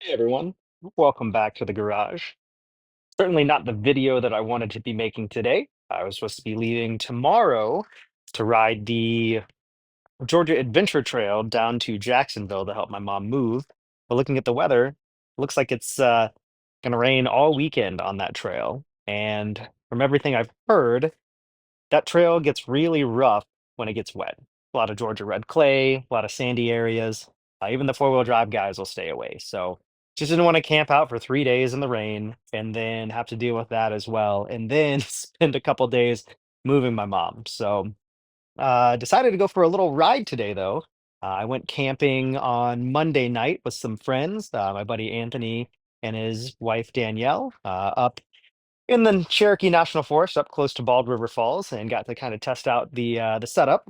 Hey everyone, welcome back to the garage. Certainly not the video that I wanted to be making today. I was supposed to be leaving tomorrow to ride the Georgia Adventure Trail down to Jacksonville to help my mom move. But looking at the weather, looks like it's going to rain all weekend on that trail. And from everything I've heard, that trail gets really rough when it gets wet. A lot of Georgia red clay, a lot of sandy areas. Even the four-wheel drive guys will stay away. So just didn't want to camp out for 3 days in the rain and then have to deal with that as well, and then spend a couple days moving my mom. So decided to go for a little ride today, though. I went camping on Monday night with some friends, my buddy Anthony and his wife Danielle, up in the Cherokee National Forest up close to Bald River Falls, and got to kind of test out the setup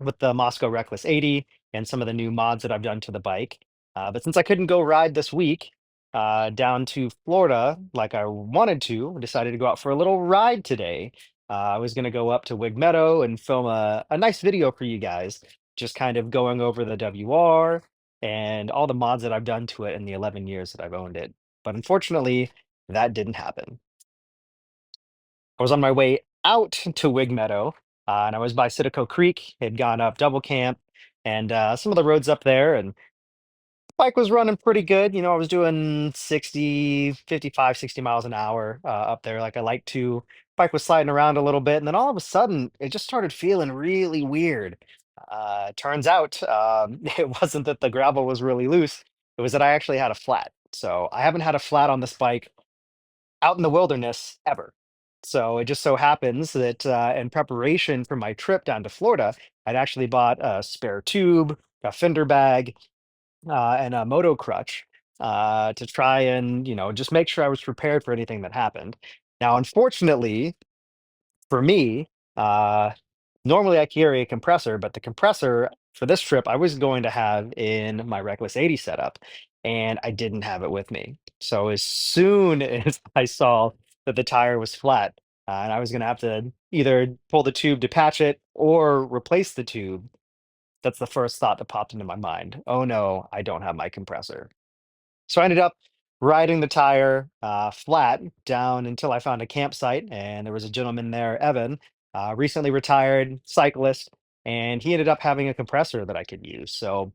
with the Moscow Reckless 80 and some of the new mods that I've done to the bike. But since I couldn't go ride this week down to Florida like I wanted to, I decided to go out for a little ride today. I was going to go up to Wig Meadow and film a nice video for you guys, just kind of going over the WR and all the mods that I've done to it in the 11 years that I've owned it. But unfortunately, that didn't happen. I was on my way out to Wig Meadow, and I was by Citico Creek, had gone up Double Camp and some of the roads up there, and bike was running pretty good. I was doing 60, 55, 60 miles an hour up there like I like to. Bike was sliding around a little bit, and then all of a sudden, it just started feeling really weird. Turns out it wasn't that the gravel was really loose, it was that I actually had a flat. So I haven't had a flat on this bike out in the wilderness ever. So it just so happens that in preparation for my trip down to Florida, I'd actually bought a spare tube, a fender bag, and a moto crutch to try and just make sure I was prepared for anything that happened. Now, unfortunately for me, normally I carry a compressor, but the compressor for this trip I was going to have in my Reckless 80 setup, and I didn't have it with me. So as soon as I saw that the tire was flat, and I was going to have to either pull the tube to patch it or replace the tube, that's the first thought that popped into my mind. Oh no, I don't have my compressor. So I ended up riding the tire flat down until I found a campsite, and there was a gentleman there, Evan, recently retired cyclist, and he ended up having a compressor that I could use. So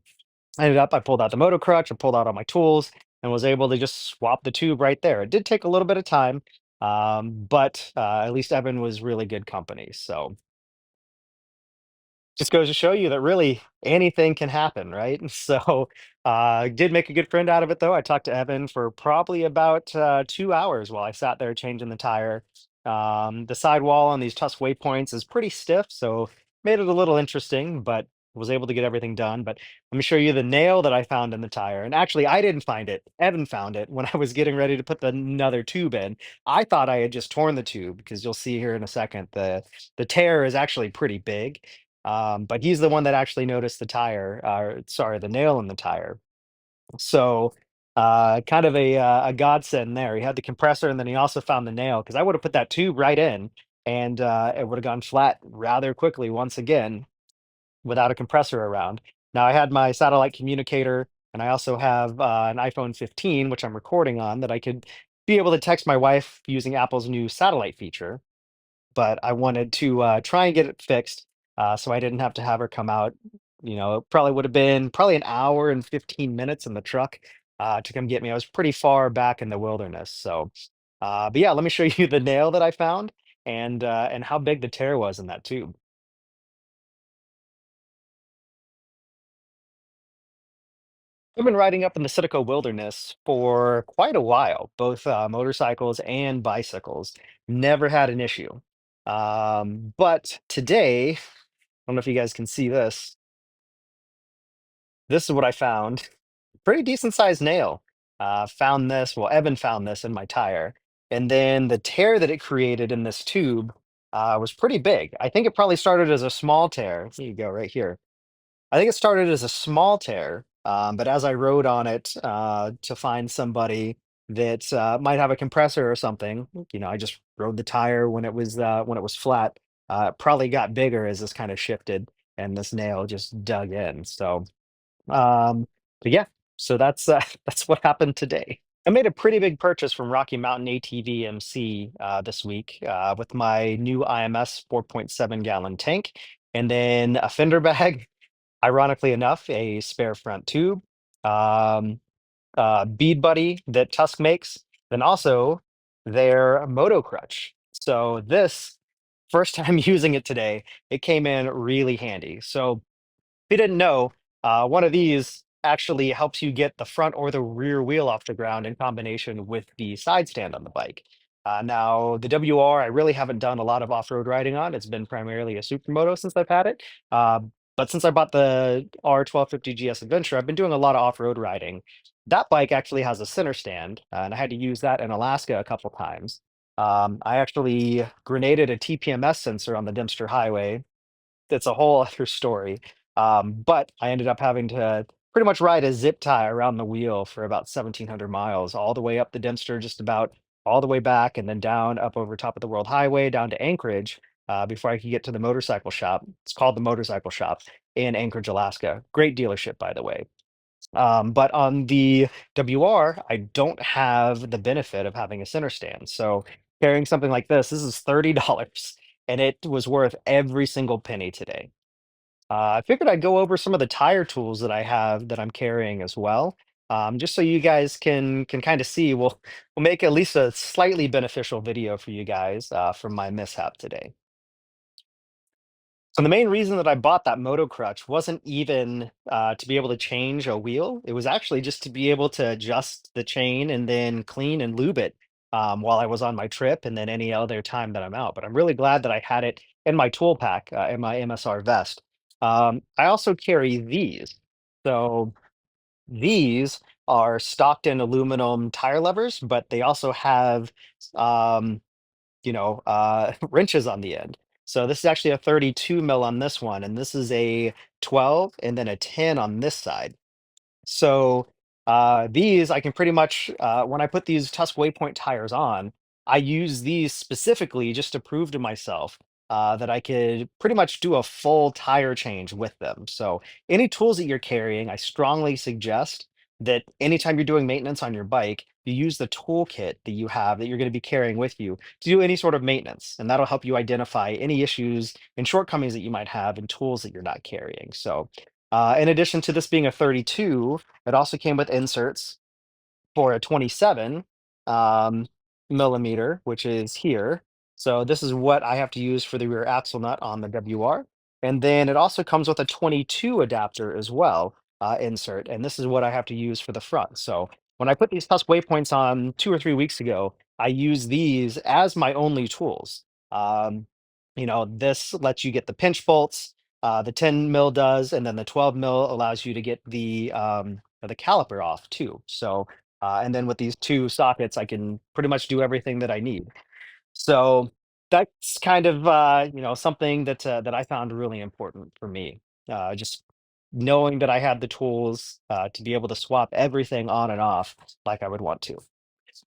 I pulled out the moto crutch, I pulled out all my tools, and was able to just swap the tube right there. It did take a little bit of time, but at least Evan was really good company. So just goes to show you that really anything can happen, right? So, did make a good friend out of it though. I talked to Evan for probably about 2 hours while I sat there changing the tire. The sidewall on these Tusk waypoints is pretty stiff, so made it a little interesting, but was able to get everything done. But let me show you the nail that I found in the tire. And actually, I didn't find it. Evan found it when I was getting ready to put another tube in. I thought I had just torn the tube because you'll see here in a second the tear is actually pretty big, but he's the one that actually noticed the tire, sorry, the nail in the tire. So, kind of a godsend there. He had the compressor, and then he also found the nail because I would have put that tube right in, and it would have gone flat rather quickly once again without a compressor around. Now I had my satellite communicator, and I also have an iPhone 15, which I'm recording on, that I could be able to text my wife using Apple's new satellite feature, but I wanted to try and get it fixed so I didn't have to have her come out. It probably would have been probably an hour and 15 minutes in the truck to come get me. I was pretty far back in the wilderness. So, but yeah, let me show you the nail that I found and how big the tear was in that tube. I've been riding up in the Citico wilderness for quite a while, both motorcycles and bicycles. Never had an issue. But today, I don't know if you guys can see this. This is what I found. Pretty decent sized nail. Found this, well, Evan found this in my tire. And then the tear that it created in this tube was pretty big. I think it probably started as a small tear. Here you go, right here. I think it started as a small tear, but as I rode on it to find somebody that might have a compressor or something, I just rode the tire when it was flat. It probably got bigger as this kind of shifted, and this nail just dug in. So, but yeah, So that's that's what happened today. I made a pretty big purchase from Rocky Mountain ATV MC this week with my new IMS 4.7 gallon tank, and then a fender bag. Ironically enough, a spare front tube, um, bead buddy that Tusk makes, then also their moto crutch. So this first time using it today, it came in really handy. So if you didn't know, one of these actually helps you get the front or the rear wheel off the ground in combination with the side stand on the bike. Now, the WR, I really haven't done a lot of off-road riding on. It's been primarily a supermoto since I've had it. Uh, but since I bought the R1250 GS Adventure, I've been doing a lot of off-road riding. That bike actually has a center stand, and I had to use that in Alaska a couple times. I actually grenaded a TPMS sensor on the Dempster Highway. It's a whole other story. But I ended up having to pretty much ride a zip tie around the wheel for about 1,700 miles, all the way up the Dempster, just about all the way back, and then down up over top of the World Highway down to Anchorage before I could get to the motorcycle shop. It's called the Motorcycle Shop in Anchorage, Alaska. Great dealership, by the way. But on the WR, I don't have the benefit of having a center stand. So carrying something like this is $30, and it was worth every single penny today. I figured I'd go over some of the tire tools that I have that I'm carrying as well, just so you guys can kind of see. We'll make at least a slightly beneficial video for you guys from my mishap today. So the main reason that I bought that moto crutch wasn't even to be able to change a wheel. It was actually just to be able to adjust the chain and then clean and lube it while I was on my trip and then any other time that I'm out. But I'm really glad that I had it in my tool pack in my MSR vest. I also carry these. So these are stocked in aluminum tire levers, but they also have um, wrenches on the end. So this is actually a 32 mil on this one, and this is a 12 and then a 10 on this side. So these I can pretty much when I put these Tusk Waypoint tires on, I use these specifically just to prove to myself that I could pretty much do a full tire change with them. So any tools that you're carrying, I strongly suggest that anytime you're doing maintenance on your bike, you use the toolkit that you have that you're going to be carrying with you to do any sort of maintenance, and that'll help you identify any issues and shortcomings that you might have in tools that you're not carrying. So in addition to this being a 32, it also came with inserts for a 27 um, millimeter, which is here. So this is what I have to use for the rear axle nut on the WR. And then it also comes with a 22 adapter as well, insert. And this is what I have to use for the front. So when I put these Tusk Waypoints on 2 or 3 weeks ago, I use these as my only tools. Um, this lets you get the pinch bolts. The 10 mil does, and then the 12 mil allows you to get the caliper off too. So and then with these two sockets, I can pretty much do everything that I need. So that's kind of something that I found really important for me. Just knowing that I had the tools to be able to swap everything on and off like I would want to.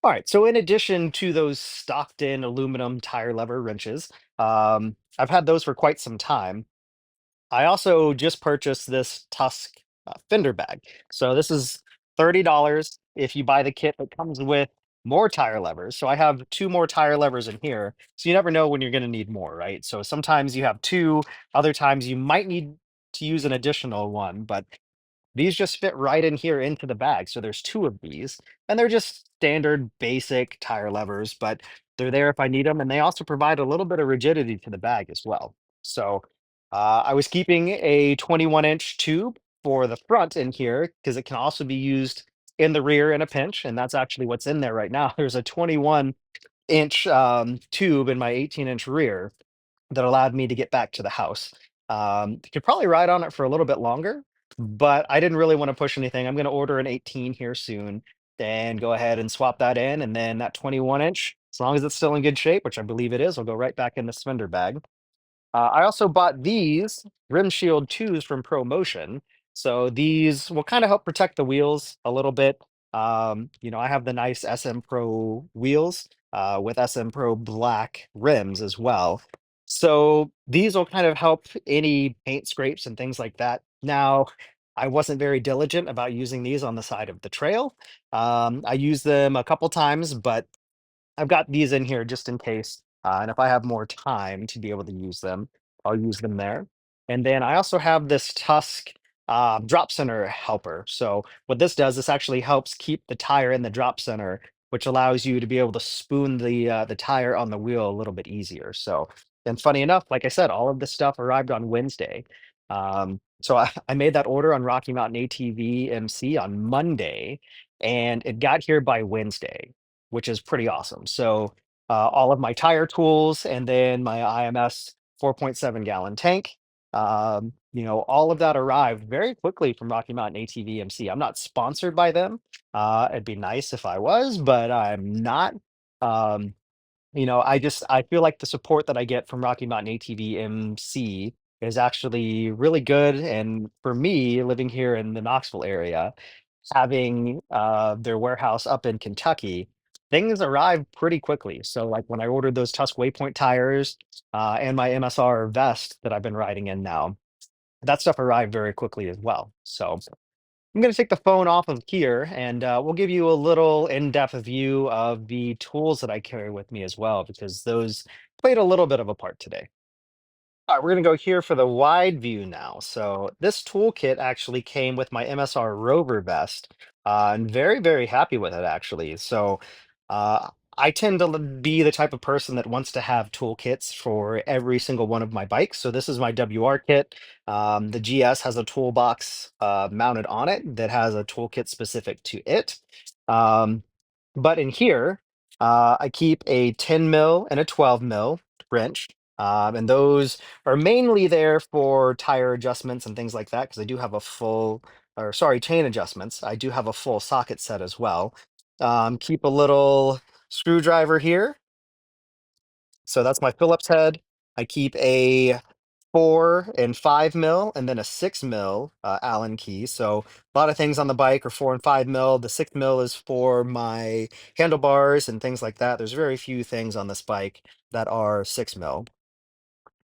All right. So in addition to those stocked in aluminum tire lever wrenches, I've had those for quite some time. I also just purchased this Tusk fender bag. So this is $30 if you buy the kit that comes with more tire levers. So I have two more tire levers in here. So you never know when you're going to need more, right? So sometimes you have two, other times you might need to use an additional one, but these just fit right in here into the bag. So there's two of these, and they're just standard basic tire levers, but they're there if I need them. And they also provide a little bit of rigidity to the bag as well. So I was keeping a 21-inch tube for the front in here because it can also be used in the rear in a pinch. And that's actually what's in there right now. There's a 21-inch tube in my 18-inch rear that allowed me to get back to the house. Could probably ride on it for a little bit longer, but I didn't really want to push anything. I'm going to order an 18 here soon and go ahead and swap that in. And then that 21-inch, as long as it's still in good shape, which I believe it is, will go right back in the fender bag. I also bought these Rim Shield 2s from ProMotion. So these will kind of help protect the wheels a little bit. I have the nice SM Pro wheels with SM Pro black rims as well. So these will kind of help any paint scrapes and things like that. Now, I wasn't very diligent about using these on the side of the trail. I used them a couple times, but I've got these in here just in case. And if I have more time to be able to use them, I'll use them there. And then I also have this Tusk drop center helper. So what this does, this actually helps keep the tire in the drop center, which allows you to be able to spoon the tire on the wheel a little bit easier. So, and funny enough, like I said, all of this stuff arrived on Wednesday. So I made that order on Rocky Mountain ATV MC on Monday, and it got here by Wednesday, which is pretty awesome. So all of my tire tools and then my IMS 4.7 gallon tank, all of that arrived very quickly from Rocky Mountain ATV MC. I'm not sponsored by them. It'd be nice if I was, but I'm not. Um, I feel like the support that I get from Rocky Mountain ATV MC is actually really good. And for me, living here in the Knoxville area, having their warehouse up in Kentucky, things arrive pretty quickly. So, like when I ordered those Tusk Waypoint tires and my MSR vest that I've been riding in now, that stuff arrived very quickly as well. So, I'm going to take the phone off of here and we'll give you a little in depth view of the tools that I carry with me as well, because those played a little bit of a part today. All right, we're going to go here for the wide view now. So this toolkit actually came with my MSR Rover vest. I'm very, very happy with it actually. So uh, I tend to be the type of person that wants to have toolkits for every single one of my bikes. So this is my WR kit. The GS has a toolbox mounted on it that has a toolkit specific to it. Um, but in here, I keep a 10 mil and a 12 mil wrench. And those are mainly there for tire adjustments and things like that, because I do have a full, or sorry, chain adjustments. I do have a full socket set as well. Keep a little screwdriver here. So that's my Phillips head. I keep a 4 and 5 mil and then a 6 mil Allen key. So a lot of things on the bike are 4 and 5 mil. The 6 mil is for my handlebars and things like that. There's very few things on this bike that are 6 mil.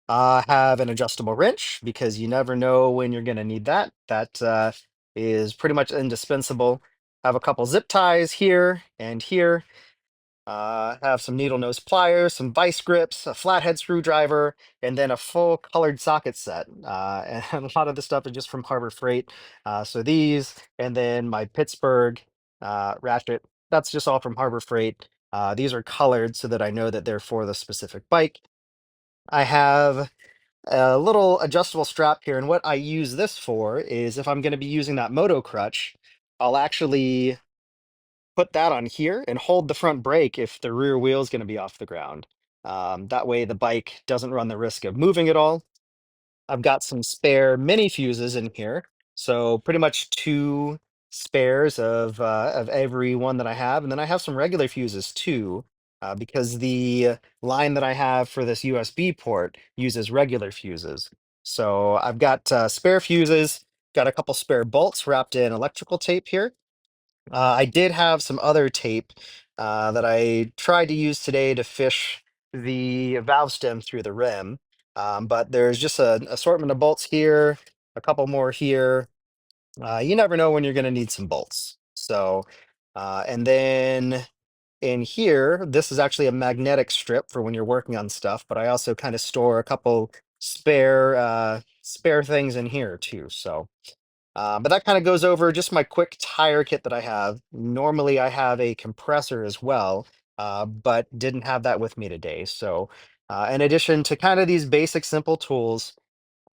Have an adjustable wrench because you never know when you're going to need that. That is pretty much indispensable. Have a couple zip ties here and here. Have some needle nose pliers, some vice grips, a flathead screwdriver, and then a full colored socket set. And a lot of the stuff is just from Harbor Freight. So these, and then my Pittsburgh ratchet, that's just all from Harbor Freight. These are colored so that I know that they're for the specific bike. I have a little adjustable strap here, and what I use this for is if I'm going to be using that moto crutch, I'll actually put that on here and hold the front brake if the rear wheel is going to be off the ground. That way the bike doesn't run the risk of moving at all. I've got some spare mini fuses in here, so pretty much two spares of every one that I have, and then I have some regular fuses too, because the line that I have for this USB port uses regular fuses. So I've got spare fuses, got a couple spare bolts wrapped in electrical tape here. I did have some other tape that I tried to use today to fish the valve stem through the rim. But there's just an assortment of bolts here, a couple more here. You never know when you're going to need some bolts. So, and then in here, this is actually a magnetic strip for when you're working on stuff, but I also kind of store a couple spare things in here too. So. But that kind of goes over just my quick tire kit that I have. Normally, I have a compressor as well, but didn't have that with me today. So, in addition to kind of these basic, simple tools,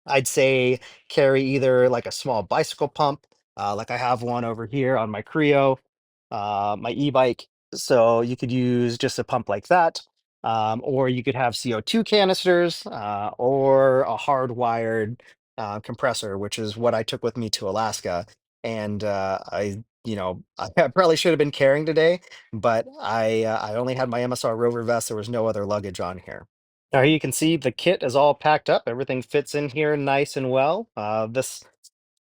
I'd say carry either like a small bicycle pump, like I have one over here on my Creo, my e-bike. So you could use just a pump like that, or you could have CO2 canisters, or a hardwired compressor, which is what I took with me to Alaska. And I probably should have been carrying today, but I only had my MSR Rover vest. There was no other luggage on here. Now here you can see the kit is all packed up. Everything fits in here nice and well. This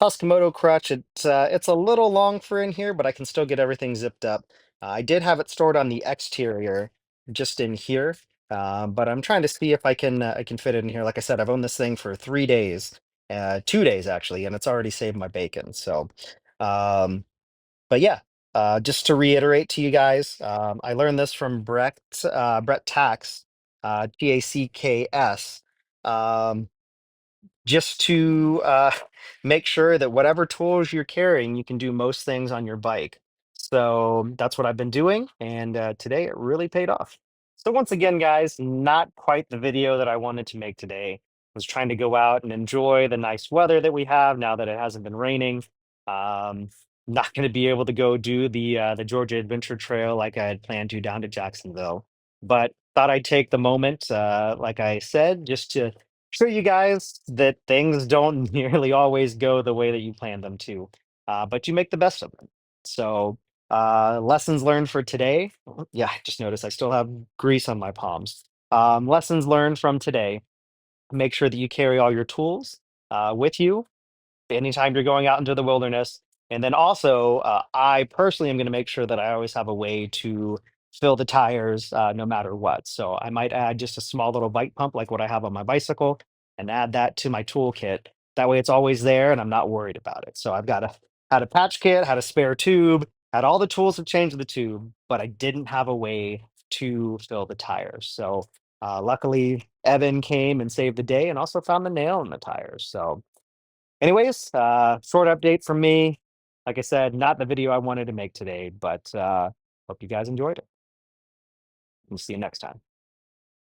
Tuskimoto crutch, it's a little long for in here, but I can still get everything zipped up. I did have it stored on the exterior, just in here, but I'm trying to see if I can fit it in here. Like I said, I've owned this thing for 3 days, 2 days actually, and it's already saved my bacon. So, um, but yeah, just to reiterate to you guys, I learned this from Brett Tax, Tacks. Um, just to make sure that whatever tools you're carrying, you can do most things on your bike. So that's what I've been doing, and today it really paid off. So once again, guys, not quite the video that I wanted to make today. I was trying to go out and enjoy the nice weather that we have now that it hasn't been raining. Um, Not going to be able to go do the Georgia Adventure Trail like I had planned to down to Jacksonville, but thought I'd take the moment, like I said, just to show you guys that things don't nearly always go the way that you plan them to, but you make the best of them. So, lessons learned for today. Yeah, I just noticed I still have grease on my palms. Lessons learned from today: make sure that you carry all your tools with you anytime you're going out into the wilderness. And then also, I personally am going to make sure that I always have a way to fill the tires no matter what. So I might add just a small little bike pump like what I have on my bicycle and add that to my toolkit. That way it's always there and I'm not worried about it. So I've got had a patch kit, had a spare tube, had all the tools to change the tube, but I didn't have a way to fill the tires. So luckily, Evan came and saved the day and also found the nail in the tires. So anyways, short update from me. Like I said, not the video I wanted to make today, but hope you guys enjoyed it. We'll see you next time.